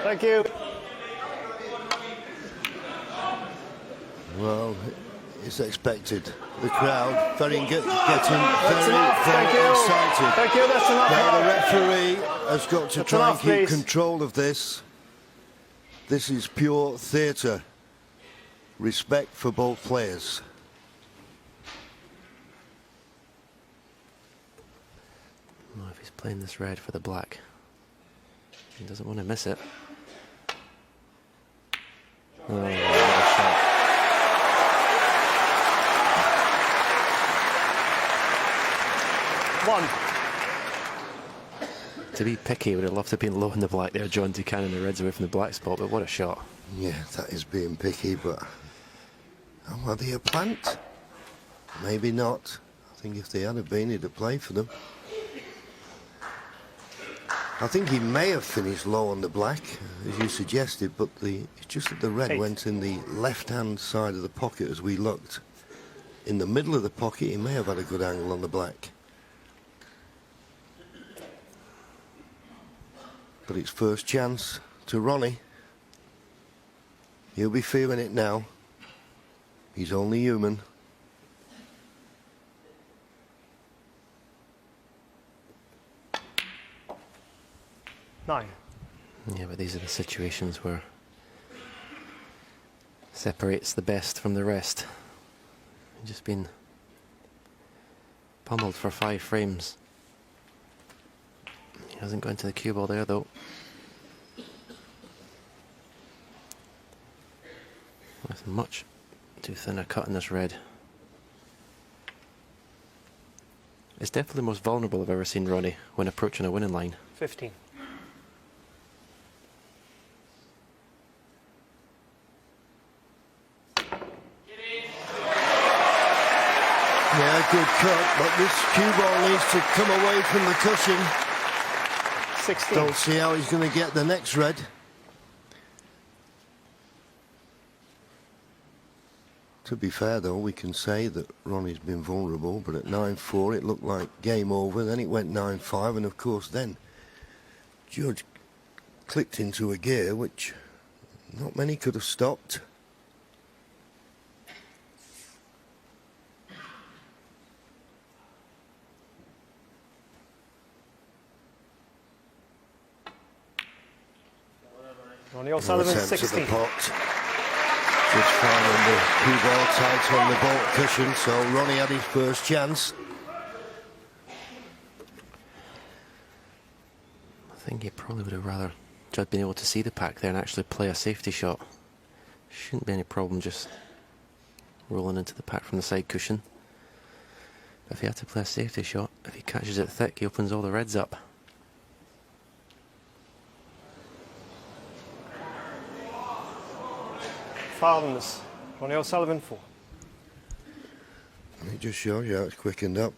Thank you. Well, it's expected. The crowd getting very excited. Thank you, that's enough. Now the referee has got to try and keep control of this. This is pure theatre. Respect for both players. Well, if he's playing this red for the black, he doesn't want to miss it. Oh, what a shot. One. To be picky, would have loved to have been low in the black there, John, to cannon the reds away from the black spot, but what a shot. Yeah, that is being picky, but are they a plant? Maybe not. I think if they had been, he'd have played for them. I think he may have finished low on the black, as you suggested, but it's just that the red went in the left-hand side of the pocket as we looked. In the middle of the pocket, he may have had a good angle on the black. But it's first chance to Ronnie. He'll be feeling it now. He's only human. Nine. Yeah, but these are the situations where separates the best from the rest. He's just been pummeled for 5 frames. He hasn't gone to the cue ball there, though. With much too thin a cut in this red. It's definitely the most vulnerable I've ever seen Ronnie when approaching a winning line. 15. Yeah, good cut, but this cue ball needs to come away from the cushion. 16. Don't see how he's going to get the next red. To be fair, though, we can say that Ronnie's been vulnerable, but at 9-4 it looked like game over. Then it went 9-5, and of course then Judd clicked into a gear which not many could have stopped. Ronnie O'Sullivan, 16. The pot. Just finding the cue ball tight on the ball cushion, so Ronnie had his first chance. I think he probably would have rather Judd been able to see the pack there and actually play a safety shot. Shouldn't be any problem just rolling into the pack from the side cushion. But if he had to play a safety shot, if he catches it thick, he opens all the reds up. Foul on this. Ronnie O'Sullivan, 4. It just shows you how it's quickened up.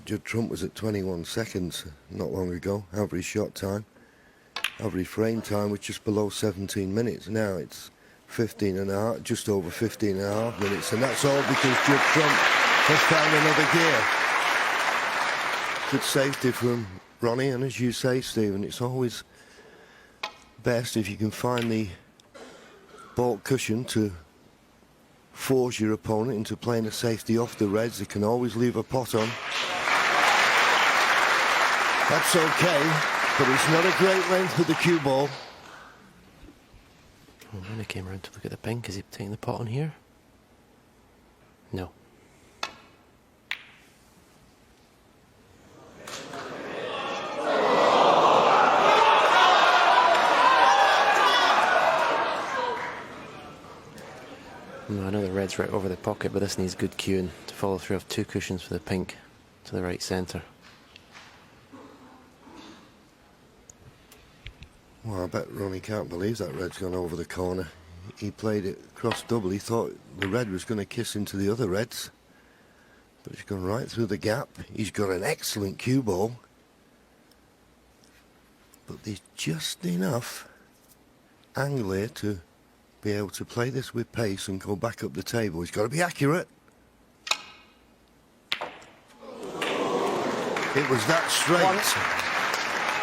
Judd Trump was at 21 seconds not long ago. Average shot time. Average frame time was just below 17 minutes. Now it's 15 and a half, just over 15 and a half minutes. And that's all because Judd Trump has found another gear. Good safety from Ronnie. And as you say, Stephen, it's always best if you can find the ball cushion to force your opponent into playing a safety off the reds. They can always leave a pot on. That's okay, but it's not a great length with the cue ball. Well, when I came around to look at the pink, is he taking the pot on here? No. I know the red's right over the pocket, but this needs good cueing to follow through of 2 cushions for the pink to the right centre. Well, I bet Ronnie can't believe that red's gone over the corner. He played it cross double. He thought the red was going to kiss into the other reds, but it's gone right through the gap. He's got an excellent cue ball, but there's just enough angle here to be able to play this with pace and go back up the table. He's got to be accurate. It was that straight.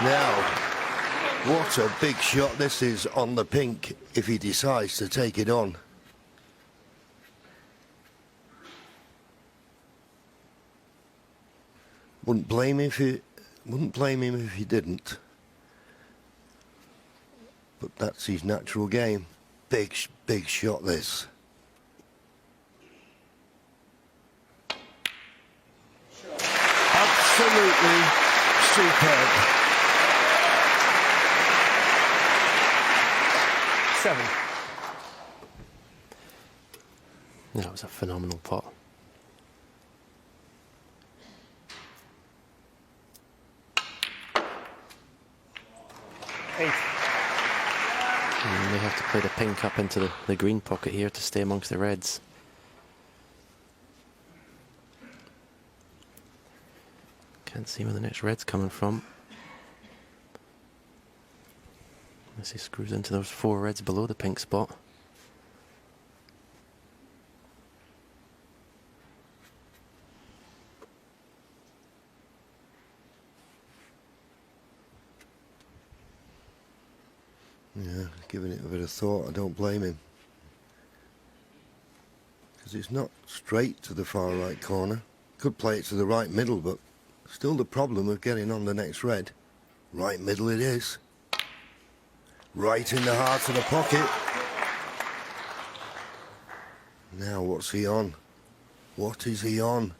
Now, What a big shot this is on the pink if he decides to take it on. Wouldn't blame him if he didn't. But that's his natural game. Big shot this. Absolutely superb. 7. That was a phenomenal pot. Eight. And they have to play the pink up into the green pocket here to stay amongst the reds. Can't see where the next red's coming from. As he screws into those 4 reds below the pink spot. Yeah, giving it a bit of thought. I don't blame him. Because it's not straight to the far right corner. Could play it to the right middle, but still the problem of getting on the next red. Right middle it is. Right in the heart of the pocket. Now what's he on? What is he on?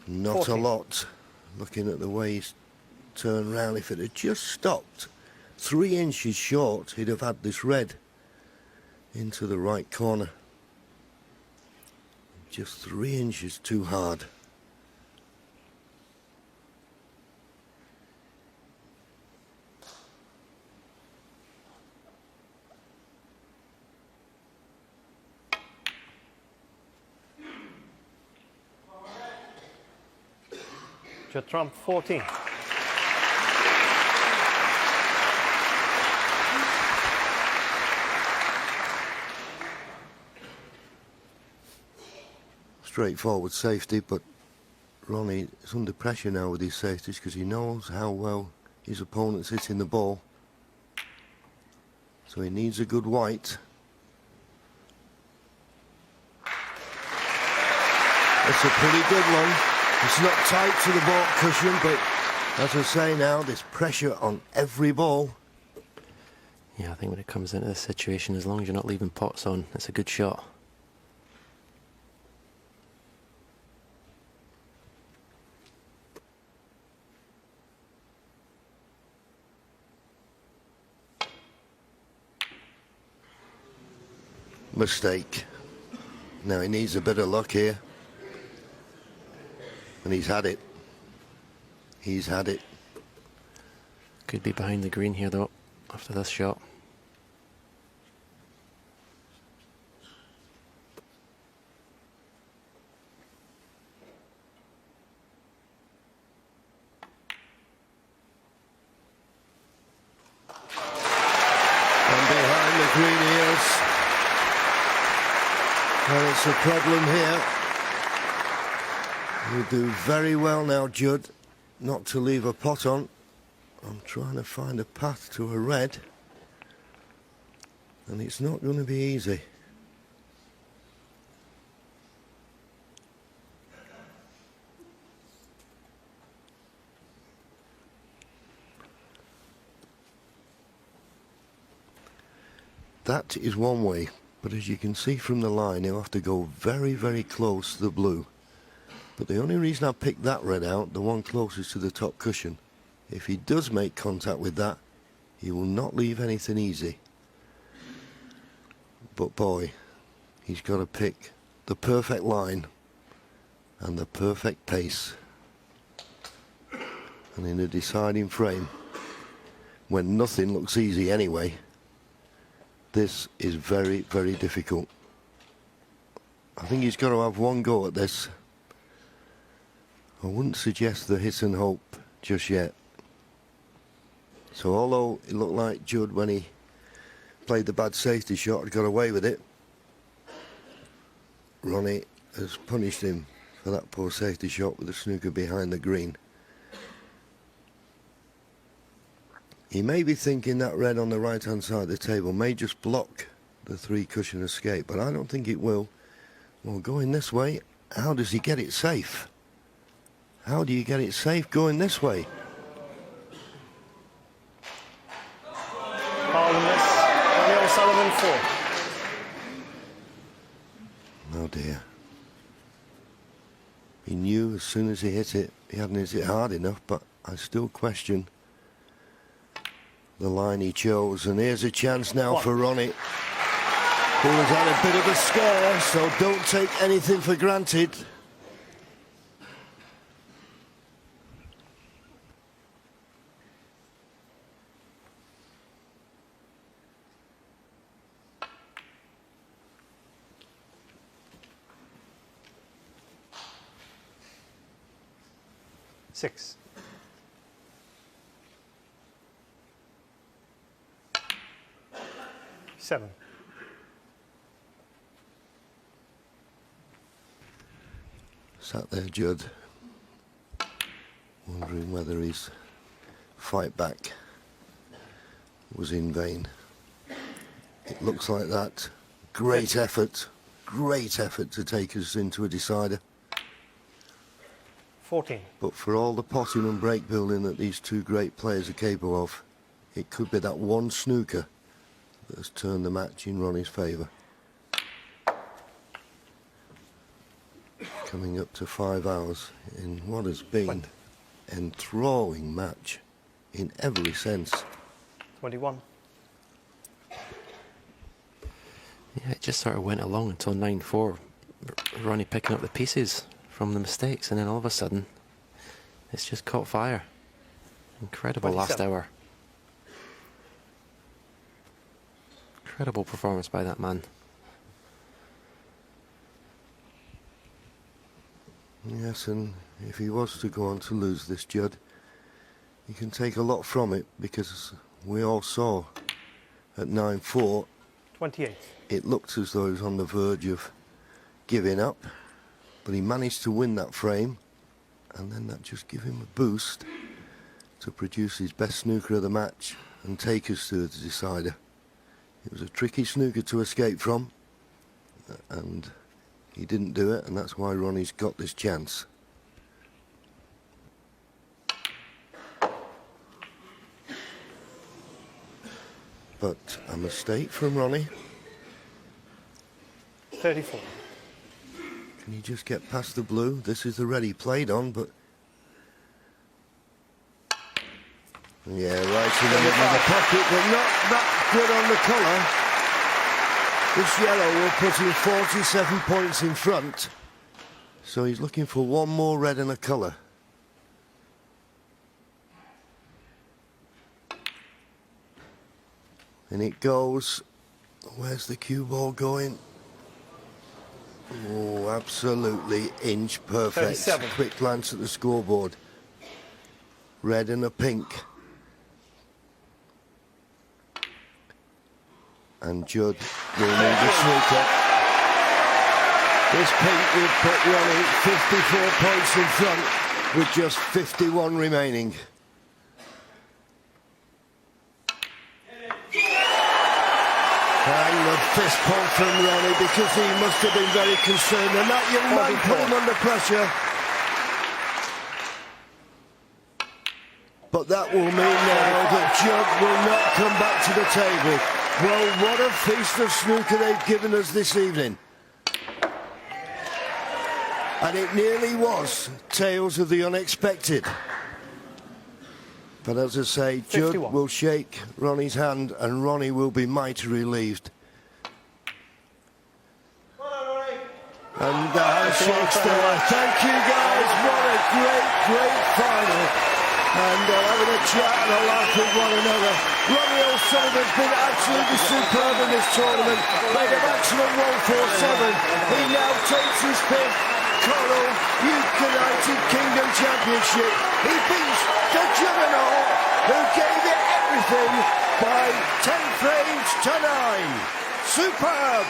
Not 40. a lot. Looking at the way he's turned round, if it had just stopped 3 inches short, he'd have had this red into the right corner. Just 3 inches too hard. Judd Trump, 14. Straightforward safety, but Ronnie is under pressure now with his safeties because he knows how well his opponent's hitting the ball. So he needs a good white. It's a pretty good one. It's not tight to the ball cushion, but as I say now, there's pressure on every ball. Yeah, I think when it comes into this situation, as long as you're not leaving pots on, it's a good shot. Mistake. Now he needs a bit of luck here. And he's had it. He's had it. Could be behind the green here though, after this shot. And behind the green he is. And it's a problem here. You do very well now, Judd, not to leave a pot on. I'm trying to find a path to a red. And it's not going to be easy. That is one way, but as you can see from the line, he'll have to go very, very close to the blue. But the only reason I picked that red out, the one closest to the top cushion, if he does make contact with that, he will not leave anything easy. But boy, he's got to pick the perfect line and the perfect pace. And in a deciding frame, when nothing looks easy anyway, this is very, very difficult. I think he's got to have one go at this. I wouldn't suggest the hit and hope just yet. So although it looked like Judd, when he played the bad safety shot, had got away with it, Ronnie has punished him for that poor safety shot with the snooker behind the green. He may be thinking that red on the right-hand side of the table may just block the 3-cushion escape, but I don't think it will. Well, going this way, how does he get it safe? How do you get it safe going this way? Ronnie O'Sullivan 4. Oh dear. He knew as soon as he hit it, he hadn't hit it hard enough, but I still question the line he chose. And here's a chance now for Ronnie, who has had a bit of a scare, so don't take anything for granted. Six. Seven. Sat there, Judd, wondering whether his fight back was in vain. It looks like that. Great effort to take us into a decider. 14. But for all the potting and break building that these two great players are capable of, it could be that one snooker that has turned the match in Ronnie's favour. Coming up to 5 hours in what has been an enthralling match in every sense. 21. Yeah, it just sort of went along until 9-4. Ronnie picking up the pieces from the mistakes, and then all of a sudden it's just caught fire. Incredible 27. last hour. Incredible performance by that man. Yes, and if he was to go on to lose this, Judd, he can take a lot from it, because we all saw at 9-4 28. it looked as though he was on the verge of giving up, but he managed to win that frame, and then that just gave him a boost to produce his best snooker of the match and take us to the decider. It was a tricky snooker to escape from, and he didn't do it, and that's why Ronnie's got this chance. But a mistake from Ronnie. 34. Can he just get past the blue? This is the red he played on, but... yeah, right in the middle of the pocket, but not that good on the colour. This yellow will put him 47 points in front. So he's looking for one more red and a colour. And it goes... where's the cue ball going? Oh, absolutely inch perfect. 37. Quick glance at the scoreboard. Red and a pink. And Judd will need a snooker. This pink will put Ronnie 54 points in front with just 51 remaining. And the fist pump from Ronnie, because he must have been very concerned, and that young man put him under pressure. But that will mean now that Judd will not come back to the table. Well, what a feast of snooker they've given us this evening. And it nearly was tales of the unexpected. But as I say, 51. Judd will shake Ronnie's hand, and Ronnie will be mighty relieved. And handshakes there. Thank you, guys. What a great final. And having a chat and a laugh with one another. Ronnie O'Sullivan's been absolutely superb in this tournament. Made a maximum 147. He now takes his fifth Coral United Kingdom Championship. He beats the juggernaut who gave it everything by 10 frames to 9. Superb!